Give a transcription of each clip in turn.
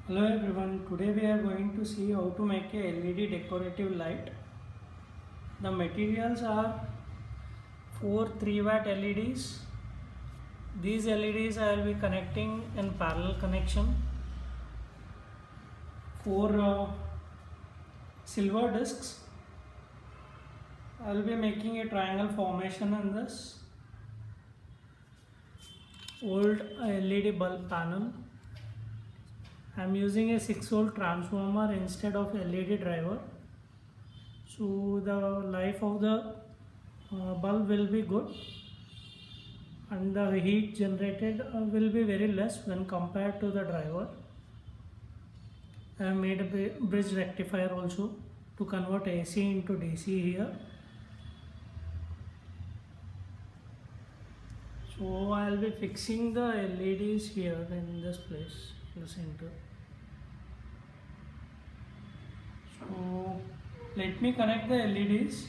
Hello everyone, today we are going to see how to make a LED decorative light. The materials are 4 3-watt LEDs. These LEDs I will be connecting in parallel connection. 4 silver discs. I will be making a triangle formation in this. Old LED bulb panel. I am using a 6-volt transformer instead of LED driver. So the life of the bulb will be good and the heat generated will be very less when compared to the driver. I have made a bridge rectifier also to convert AC into DC here. So I will be fixing the LEDs here in this place in the center. So let me connect the LEDs.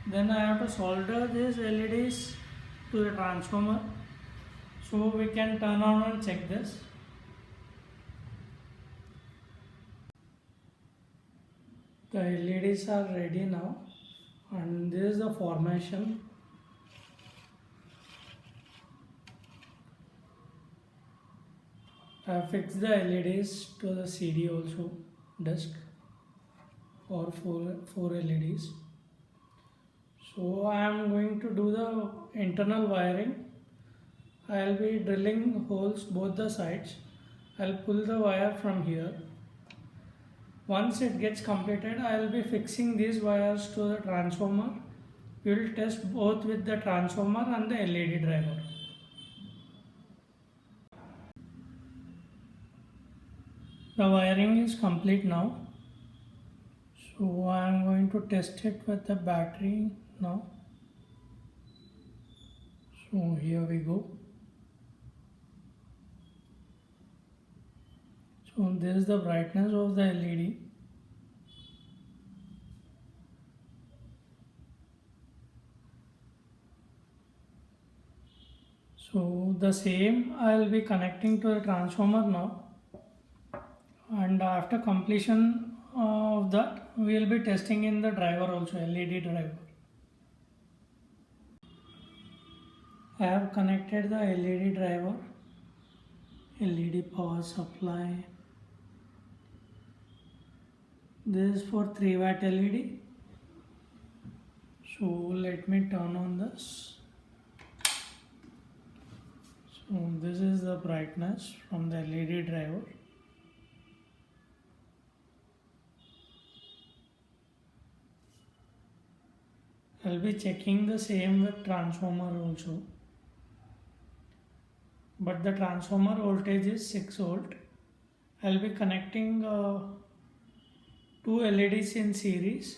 Then I have to solder these LEDs to the transformer. So we can turn on and check this. The LEDs are ready now and this is the formation. I have fixed the LEDs to the CD also disc or four LEDs. So I am going to do the internal wiring. I will be drilling holes both the sides. I will pull the wire from here. Once it gets completed, I will be fixing these wires to the transformer. We will test both with the transformer and the LED driver. The wiring is complete now. So I am going to test it with the battery now. So here we go. So this is the brightness of the LED. So the same I will be connecting to the transformer now, and after completion of that we will be testing in the driver also, LED driver. I have connected the LED driver, LED power supply. This is for 3-watt LED. So let me turn on this. So this is the brightness from the LED driver. I'll be checking the same with transformer also. But the transformer voltage is 6 volt. I'll be connecting 2 LEDs in series.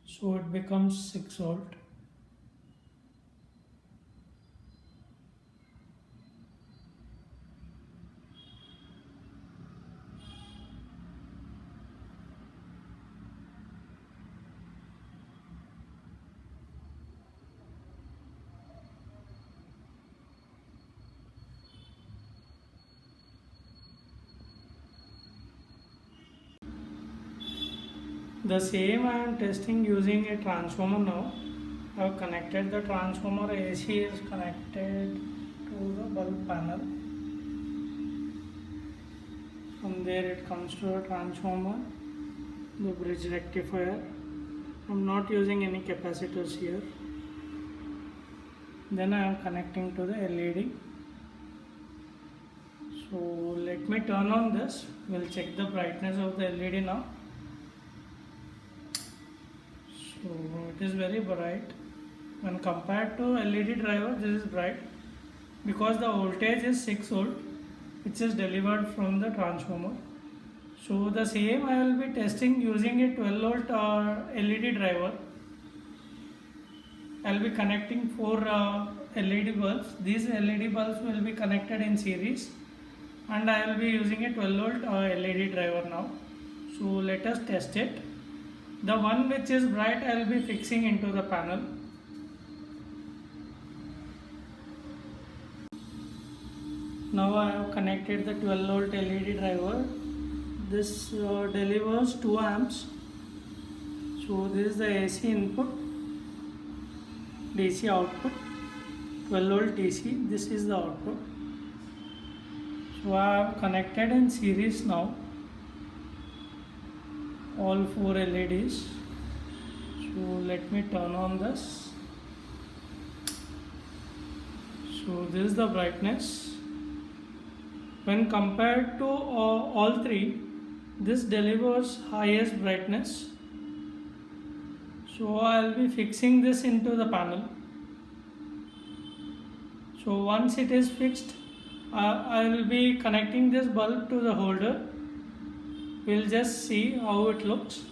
So it becomes 6 volt. The same I am testing using a transformer now. I have connected the transformer. AC is connected to the bulb panel. From there it comes to a transformer, the bridge rectifier. I am not using any capacitors here. Then I am connecting to the LED. So let me turn on this. We will check the brightness of the LED now. So it is very bright. When compared to LED driver, this is bright because the voltage is 6 volt, which is delivered from the transformer. So the same I will be testing using a 12 volt LED driver. I will be connecting 4 LED bulbs. These LED bulbs will be connected in series, and I will be using a 12 volt LED driver now. So let us test it. The one which is bright I will be fixing into the panel. Now I have connected the 12 volt LED driver. This delivers 2 amps. So this is the AC input, DC output, 12 volt DC. This is the output. So I have connected in series now all 4 LEDs. So let me turn on this. So this is the brightness. When compared to all three, this delivers highest brightness. So I'll be fixing this into the panel. So once it is fixed, I will be connecting this bulb to the holder. We'll just see how it looks.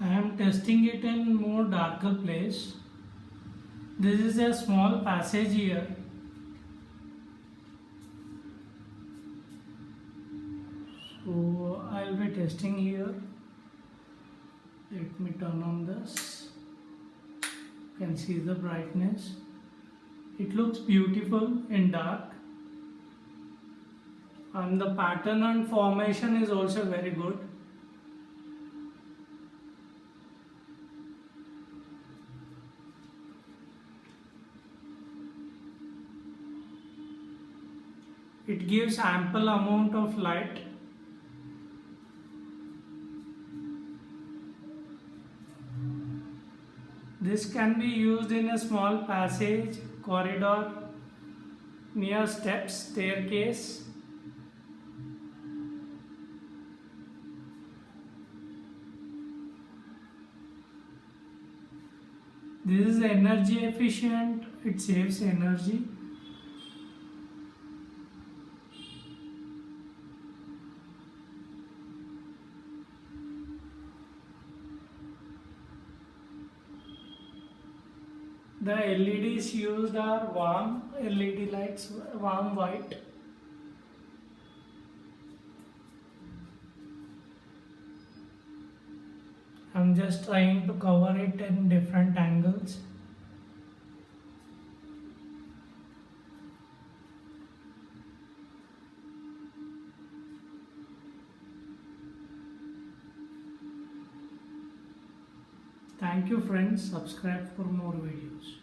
I am testing it in more darker place. This is a small passage here. So I will be testing here. Let me turn on this. You can see the brightness. It looks beautiful in dark. And the pattern and formation is also very good. It gives ample amount of light. This can be used in a small passage, corridor, near steps, staircase. This is energy efficient, it saves energy. The LEDs used are warm LED lights, warm white. I'm just trying to cover it in different angles. Thank you friends, subscribe for more videos.